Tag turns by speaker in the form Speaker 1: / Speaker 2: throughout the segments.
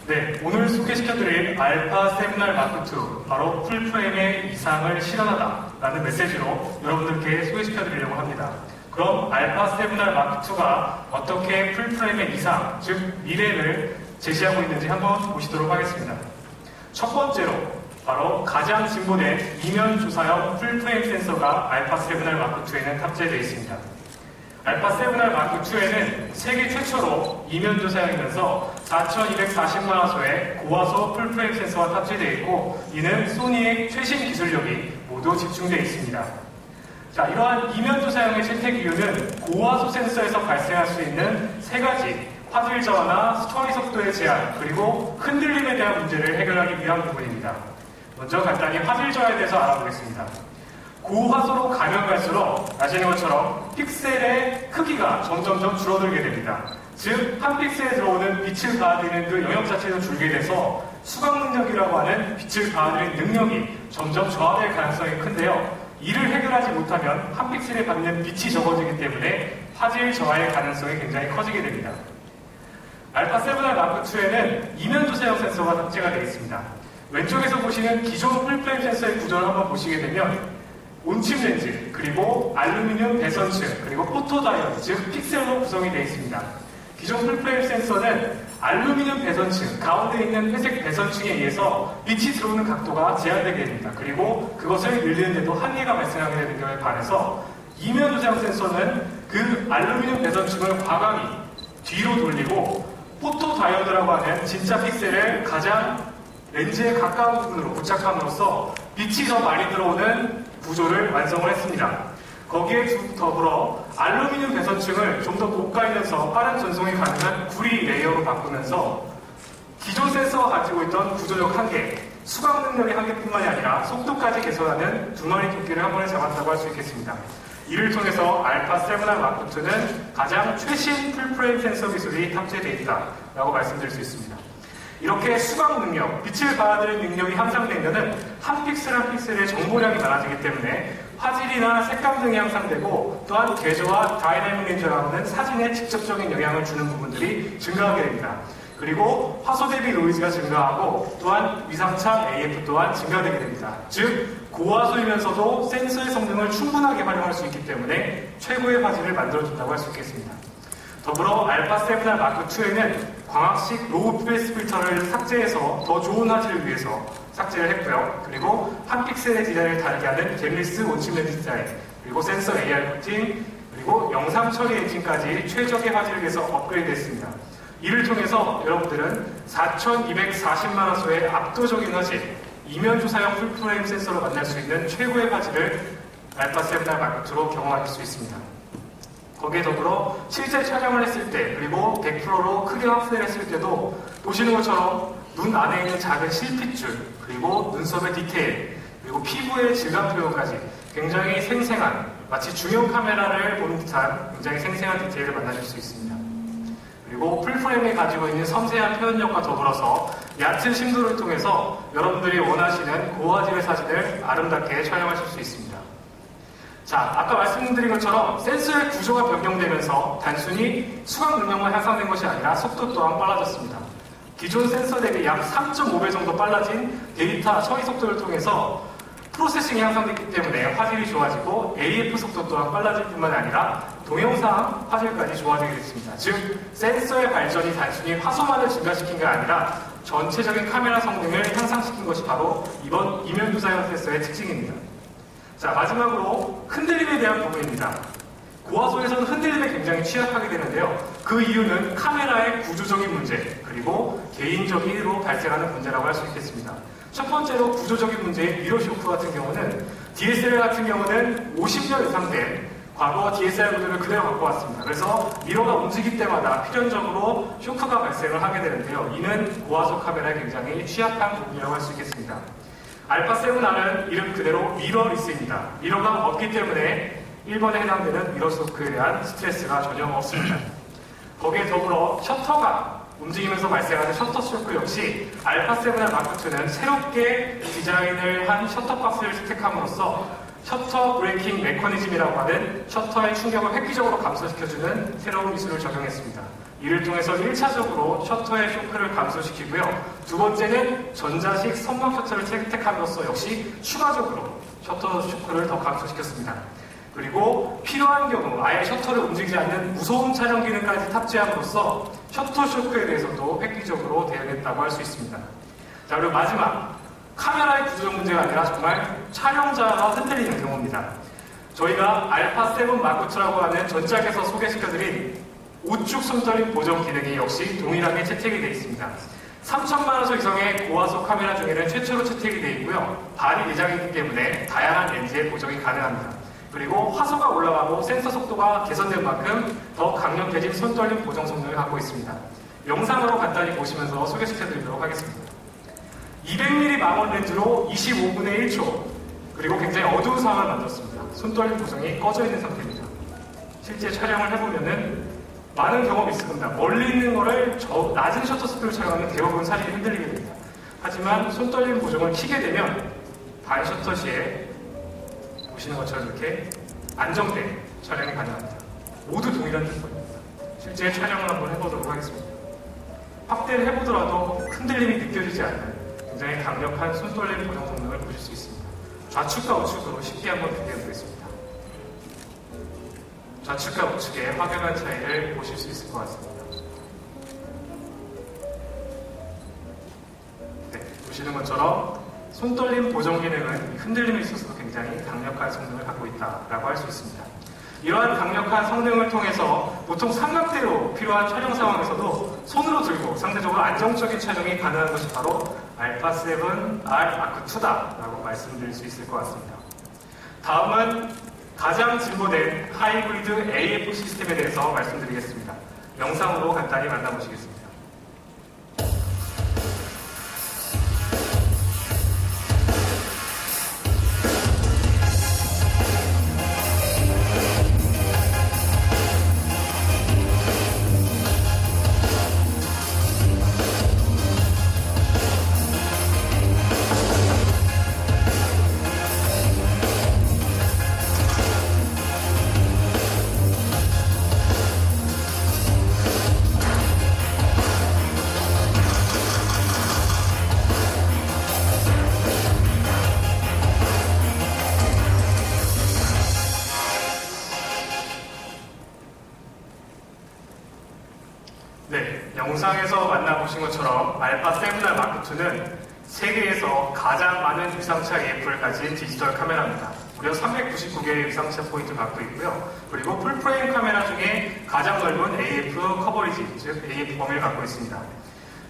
Speaker 1: 네, 오늘 소개시켜드릴 알파 7R 마크2, 바로 풀프레임의 이상을 실현하다 라는 메시지로 여러분들께 소개시켜드리려고 합니다. 그럼 알파 7R 마크2가 어떻게 풀프레임의 이상, 즉 미래를 제시하고 있는지 한번 보시도록 하겠습니다. 첫 번째로 바로 가장 진보된 이면 조사형 풀프레임 센서가 알파 7R 마크2에는 탑재되어 있습니다. 알파 7R 마크2에는 세계 최초로 이면 조사형이면서 4240만 화소의 고화소 풀프레임 센서가 탑재되어 있고, 이는 소니의 최신 기술력이 모두 집중되어 있습니다. 자, 이러한 이면 조사형의 채택 이유는 고화소 센서에서 발생할 수 있는 세 가지 화질 저하나 처리 속도의 제한, 그리고 흔들림에 대한 문제를 해결하기 위한 부분입니다. 먼저 간단히 화질 저하에 대해서 알아보겠습니다. 고화소로 가면 갈수록 아시는 것처럼 픽셀의 크기가 점점점 줄어들게 됩니다. 즉, 한 픽셀에 들어오는 빛을 받아들이는 그 영역 자체도 줄게 돼서 수각 능력이라고 하는 빛을 받아들이는 능력이 점점 저하될 가능성이 큰데요. 이를 해결하지 못하면 한 픽셀에 받는 빛이 적어지기 때문에 화질 저하의 가능성이 굉장히 커지게 됩니다. 알파 7R 마크2에는 이면 조사형 센서가 탑재가 되어 있습니다. 왼쪽에서 보시는 기존 풀프레임 센서의 구조를 한번 보시게 되면 온침 렌즈, 그리고 알루미늄 배선층, 그리고 포토다이오드, 즉 픽셀로 구성이 되어 있습니다. 기존 풀프레임 센서는 알루미늄 배선층, 가운데 있는 회색 배선층에 의해서 빛이 들어오는 각도가 제한되게 됩니다. 그리고 그것을 늘리는데도 한계가 발생하게 되는 경우에 반해서 이면 조사형 센서는 그 알루미늄 배선층을 과감히 뒤로 돌리고 포토다이오드라고 하는 진짜 픽셀을 가장 렌즈에 가까운 부분으로 부착함으로써 빛이 더 많이 들어오는 구조를 완성을 했습니다. 거기에 더불어 알루미늄 배선층을 좀 더 고가이면서 빠른 전송이 가능한 구리 레이어로 바꾸면서 기존 센서가 가지고 있던 구조적 한계, 수각 능력의 한계뿐만이 아니라 속도까지 개선하는 두 마리 토끼를 한 번에 잡았다고 할 수 있겠습니다. 이를 통해서 알파 7R 마크2는 가장 최신 풀프레임 센서 기술이 탑재되어 있다라고 말씀드릴 수 있습니다. 이렇게 수각 능력, 빛을 받아들이는 능력이 향상되면 한 픽셀 한 픽셀의 정보량이 많아지기 때문에 화질이나 색감 등이 향상되고, 또한 궤조와 다이나믹 렌즈라고 하는 사진에 직접적인 영향을 주는 부분들이 증가하게 됩니다. 그리고 화소 대비 노이즈가 증가하고, 또한 위상차 AF 또한 증가되게 됩니다. 즉, 고화소이면서도 센서의 성능을 충분하게 활용할 수 있기 때문에 최고의 화질을 만들어준다고 할 수 있겠습니다. 더불어 알파 7R 마크2에는 광학식 로우 페이스 필터를 삭제해서 더 좋은 화질을 위해서 삭제를 했고요. 그리고 한 픽셀의 디자인을 다르게 하는 잼리스 온침 렌즈 디자인, 그리고 센서 AR 코팅, 그리고 영상 처리 엔진까지 최적의 화질을 위해서 업그레이드 했습니다. 이를 통해서 여러분들은 4240만 화소의 압도적인 화질, 이면 조사형 풀프레임 센서로 만날 수 있는 최고의 화질을 알파 7R 마크2로 경험할 수 있습니다. 거기에 더불어 실제 촬영을 했을 때, 그리고 100%로 크게 확대를 했을 때도 보시는 것처럼 눈 안에 있는 작은 실핏줄, 그리고 눈썹의 디테일, 그리고 피부의 질감 표현까지 굉장히 생생한, 마치 중형 카메라를 보는 듯한 굉장히 생생한 디테일을 만나실 수 있습니다. 그리고 풀프레임이 가지고 있는 섬세한 표현력과 더불어서 얕은 심도를 통해서 여러분들이 원하시는 고화질의 사진을 아름답게 촬영하실 수 있습니다. 자, 아까 말씀드린 것처럼 센서의 구조가 변경되면서 단순히 수각 능력만 향상된 것이 아니라 속도 또한 빨라졌습니다. 기존 센서 대비 약 3.5배 정도 빨라진 데이터 처리 속도를 통해서 프로세싱이 향상됐기 때문에 화질이 좋아지고, AF 속도 또한 빨라질 뿐만 아니라 동영상 화질까지 좋아지게 됐습니다. 즉, 센서의 발전이 단순히 화소만을 증가시킨 게 아니라 전체적인 카메라 성능을 향상시킨 것이 바로 이번 이면 조사형 센서의 특징입니다. 자, 마지막으로 흔들림에 대한 부분입니다. 고화소에서는 흔들림에 굉장히 취약하게 되는데요. 그 이유는 카메라의 구조적인 문제, 그리고 개인적으로 발생하는 문제라고 할 수 있겠습니다. 첫 번째로 구조적인 문제인 미러 쇼크 같은 경우는 DSLR 같은 경우는 50년 이상 된 과거 DSLR 구조를 그대로 갖고 왔습니다. 그래서 미러가 움직일 때마다 필연적으로 쇼크가 발생을 하게 되는데요. 이는 고화소 카메라에 굉장히 취약한 부분이라고 할 수 있겠습니다. 알파 7R은 이름 그대로 미러리스입니다. 미러가 없기 때문에 1번에 해당되는 미러 쇼크에 대한 스트레스가 전혀 없습니다. 거기에 더불어 셔터가 움직이면서 발생하는 셔터 쇼크 역시 알파 7R 마크2는 새롭게 디자인을 한 셔터박스를 스택함으로써 셔터 브레이킹 메커니즘이라고 하는 셔터의 충격을 획기적으로 감소시켜주는 새로운 기술을 적용했습니다. 이를 통해서 1차적으로 셔터의 쇼크를 감소시키고요. 두 번째는 전자식 선박 셔터를 채택함으로써 역시 추가적으로 셔터 쇼크를 더 감소시켰습니다. 그리고 필요한 경우 아예 셔터를 움직이지 않는 무소음 촬영 기능까지 탑재함으로써 셔터 쇼크에 대해서도 획기적으로 대응했다고 할 수 있습니다. 자, 그리고 마지막, 카메라의 구조적 문제가 아니라 정말 촬영자가 흔들리는 경우입니다. 저희가 알파7 마크2라고 하는 전작에서 소개시켜드린 우측 손떨림 보정 기능이 역시 동일하게 채택이 되어 있습니다. 3000만화소 이상의 고화소 카메라 중에는 최초로 채택이 되어 있고요. 발이 내장이기 때문에 다양한 렌즈의 보정이 가능합니다. 그리고 화소가 올라가고 센서 속도가 개선된 만큼 더 강력해진 손떨림 보정 성능을 갖고 있습니다. 영상으로 간단히 보시면서 소개시켜드리도록 하겠습니다. 200mm 망원 렌즈로 25분의 1초, 그리고 굉장히 어두운 상황을 만들었습니다. 손떨림 보정이 꺼져 있는 상태입니다. 실제 촬영을 해보면은 많은 경험이 있을 겁니다. 멀리 있는 거를 낮은 셔터 스피드로 촬영하면 대부분 사진이 흔들리게 됩니다. 하지만 손떨림 보정을 켜게 되면 반 셔터 시에 보시는 것처럼 이렇게 안정된 촬영이 가능합니다. 모두 동일한 조건입니다. 실제 촬영을 한번 해보도록 하겠습니다. 확대를 해보더라도 흔들림이 느껴지지 않는 굉장히 강력한 손떨림 보정 성능을 보실 수 있습니다. 좌측과 우측으로 쉽게 한번 비교해 보겠습니다. 좌측과 우측의 확연한 차이를 보실 수 있을 것 같습니다. 네, 보시는 것처럼 손떨림 보정 기능은 흔들림에 있어서도 굉장히 강력한 성능을 갖고 있다고 할 수 있습니다. 이러한 강력한 성능을 통해서 보통 삼각대로 필요한 촬영 상황에서도 손으로 들고 상대적으로 안정적인 촬영이 가능한 것이 바로 알파7R 마크2다라고 말씀드릴 수 있을 것 같습니다. 다음은 가장 진보된 하이브리드 AF 시스템에 대해서 말씀드리겠습니다. 영상으로 간단히 만나보시겠습니다. 네, 영상에서 만나보신 것처럼 알파7R 마크2는 세계에서 가장 많은 위상차 AF를 가진 디지털 카메라입니다. 무려 399개의 위상차 포인트를 갖고 있고요. 그리고 풀프레임 카메라 중에 가장 넓은 AF 커버리지, 즉 AF 범위를 갖고 있습니다.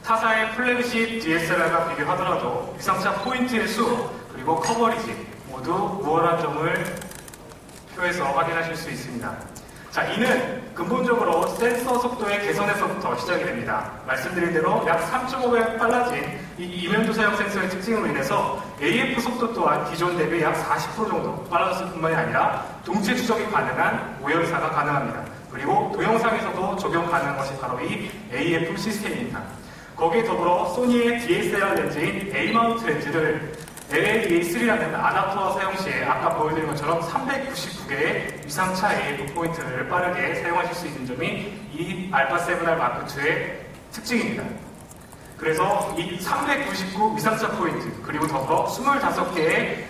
Speaker 1: 타사의 플래그십 DSLR과 비교하더라도 위상차 포인트의 수, 그리고 커버리지 모두 우월한 점을 표에서 확인하실 수 있습니다. 자, 이는 근본적으로 센서 속도의 개선에서부터 시작이 됩니다. 말씀드린 대로 약 3.5배 빨라진 이 이면도사형 센서의 특징으로 인해서 AF 속도 또한 기존 대비 약 40% 정도 빨라졌을 뿐만이 아니라 동체 추적이 가능한 오열사가 가능합니다. 그리고 동영상에서도 적용 가능한 것이 바로 이 AF 시스템입니다. 거기에 더불어 소니의 DSLR 렌즈인 A-마운트 렌즈를 LADA3라는 아답터 사용 시에 아까 보여드린 것처럼 399개의 위상차 AF 포인트를 빠르게 사용하실 수 있는 점이 이 알파7R 마크2의 특징입니다. 그래서 이 399 위상차 포인트, 그리고 더불어 25개의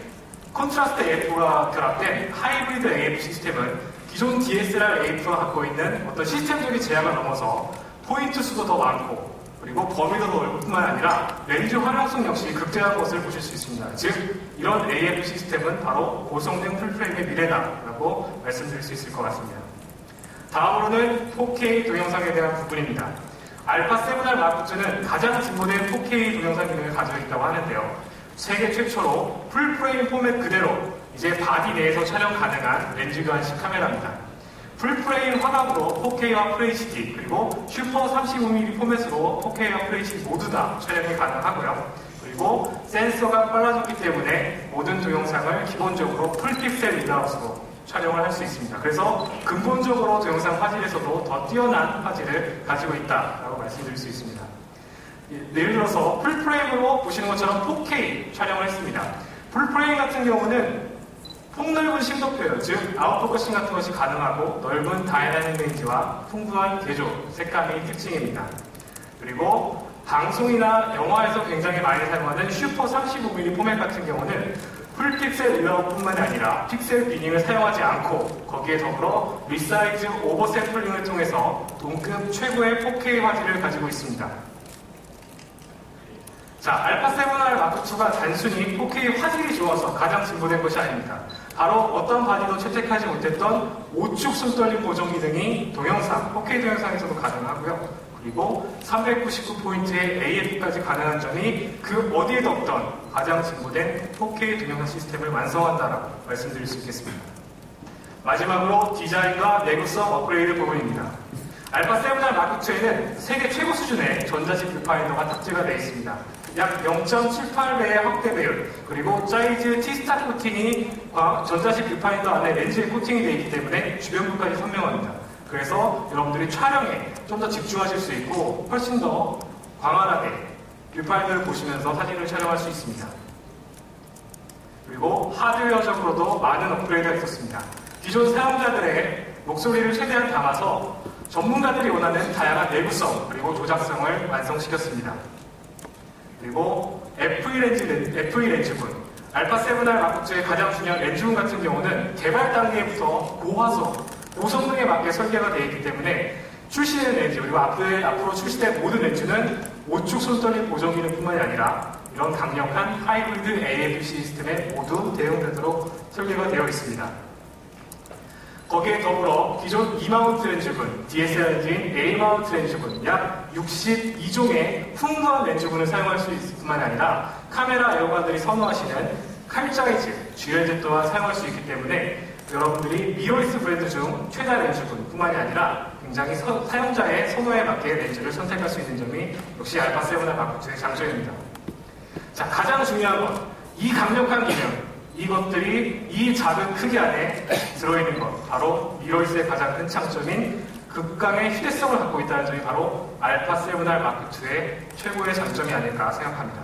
Speaker 1: 컨트라스트 AF가 결합된 하이브리드 AF 시스템은 기존 DSLR AF가 갖고 있는 어떤 시스템적인 제약을 넘어서 포인트 수도 더 많고, 그리고 범위도 더 넓을 뿐만 아니라 렌즈 활용성 역시 극대화한 것을 보실 수 있습니다. 즉, 이런 AF 시스템은 바로 고성능 풀프레임의 미래다라고 말씀드릴 수 있을 것 같습니다. 다음으로는 4K 동영상에 대한 부분입니다. 알파7R 마크2는 가장 진보된 4K 동영상 기능을 가지고 있다고 하는데요. 세계 최초로 풀프레임 포맷 그대로 이제 바디 내에서 촬영 가능한 렌즈 교환식 카메라입니다. 풀프레임 화각으로 4K와 FHD, 그리고 슈퍼 35mm 포맷으로 4K와 FHD 모두 다 촬영이 가능하고요. 그리고 센서가 빨라졌기 때문에 모든 동영상을 기본적으로 풀픽셀 인아웃으로 촬영을 할 수 있습니다. 그래서 근본적으로 동영상 화질에서도 더 뛰어난 화질을 가지고 있다라고 말씀드릴 수 있습니다. 예를 들어서 풀프레임으로 보시는 것처럼 4K 촬영을 했습니다. 풀프레임 같은 경우는 폭넓은 심도 표현, 즉 아웃포커싱 같은 것이 가능하고 넓은 다이나믹 레인지와 풍부한 개조, 색감이 특징입니다. 그리고 방송이나 영화에서 굉장히 많이 사용하는 슈퍼 35mm 포맷 같은 경우는 풀픽셀 리어뿐만이 아니라 픽셀 비닝을 사용하지 않고 거기에 더불어 리사이즈 오버샘플링을 통해서 동급 최고의 4K 화질을 가지고 있습니다. 자, 알파7R 마크2가 단순히 4K 화질이 좋아서 가장 진보된 것이 아닙니다. 바로 어떤 바디도 채택하지 못했던 우측 손떨림 보정 기능이 동영상, 4K 동영상에서도 가능하고요. 그리고 399포인트의 AF까지 가능한 점이 그 어디에도 없던 가장 진보된 4K 동영상 시스템을 완성한다라고 말씀드릴 수 있겠습니다. 마지막으로 디자인과 내구성 업그레이드 부분입니다. 알파7R 마크2에는 세계 최고 수준의 전자식 뷰파인더가 탑재가 되어 있습니다. 약 0.78배의 확대 배율, 그리고 사이즈 T-스타 코팅이 전자식 뷰파인더 안에 렌즈에 코팅이 되어 있기 때문에 주변부까지 선명합니다. 그래서 여러분들이 촬영에 좀 더 집중하실 수 있고 훨씬 더 광활하게 뷰파인더를 보시면서 사진을 촬영할 수 있습니다. 그리고 하드웨어적으로도 많은 업그레이드가 있었습니다. 기존 사용자들의 목소리를 최대한 담아서 전문가들이 원하는 다양한 내구성 그리고 조작성을 완성시켰습니다. 그리고 FE 렌즈군, 알파7R 마크2의 가장 중요한 렌즈군 같은 경우는 개발 단계부터 고화소, 고성능에 맞게 설계가 되어 있기 때문에 출시된 렌즈, 그리고 앞으로 출시된 모든 렌즈는 우측 손떨림 보정 기능뿐만이 아니라 이런 강력한 하이브리드 AF 시스템에 모두 대응되도록 설계가 되어 있습니다. 거기에 더불어 기존 E마운트 렌즈군, DSLR 렌즈인 A마운트 렌즈군, 약 62종의 풍부한 렌즈군을 사용할 수 있을 뿐만 아니라 카메라 애호가들이 선호하시는 칼사이즈, G렌즈 또한 사용할 수 있기 때문에 여러분들이 미러리스 브랜드 중 최다 렌즈군 뿐만이 아니라 굉장히 사용자의 선호에 맞게 렌즈를 선택할 수 있는 점이 역시 알파7R 마크2의 장점입니다. 자, 가장 중요한 건 이 강력한 기능, 이것들이 이 작은 크기 안에 들어있는 것, 바로 미러리스의 가장 큰 장점인 극강의 휴대성을 갖고 있다는 점이 바로 알파7R 마크2의 최고의 장점이 아닐까 생각합니다.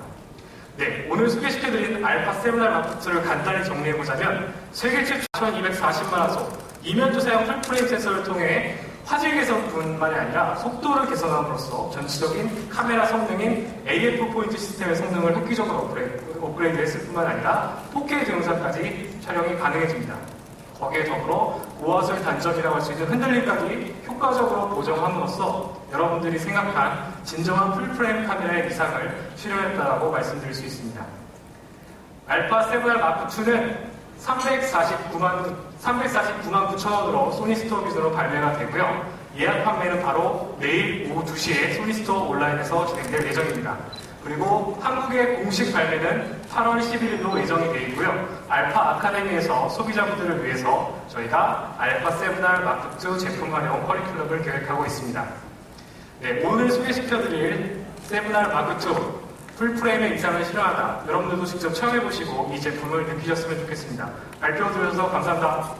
Speaker 1: 네, 오늘 소개시켜드린 알파7R 마크2를 간단히 정리해보자면 세계 최초 4240만 화소 이면조사형 풀프레임 센서를 통해 화질 개선뿐만이 아니라 속도를 개선함으로써 전체적인 카메라 성능인 AF 포인트 시스템의 성능을 획기적으로 업그레이드 했을 뿐만 아니라 4K 동영상까지 촬영이 가능해집니다. 거기에 더불어 고화소의 단점이라고 할 수 있는 흔들림까지 효과적으로 보정함으로써 여러분들이 생각한 진정한 풀프레임 카메라의 이상을 실현했다고 말씀드릴 수 있습니다. 알파7R 마크2는 349만 9천원으로 소니스토어 기준으로 발매가 되고요. 예약 판매는 바로 내일 오후 2시에 소니스토어 온라인에서 진행될 예정입니다. 그리고 한국의 공식 발매는 8월 11일로 예정이 되어 있고요. 알파 아카데미에서 소비자분들을 위해서 저희가 알파7R 마크2 제품 활용 커리큘럼을 계획하고 있습니다. 네, 오늘 소개시켜드릴 7R 마크2 풀프레임의 이상을 실현하다. 여러분들도 직접 체험해보시고 이 제품을 느끼셨으면 좋겠습니다. 발표 들어주셔서 감사합니다.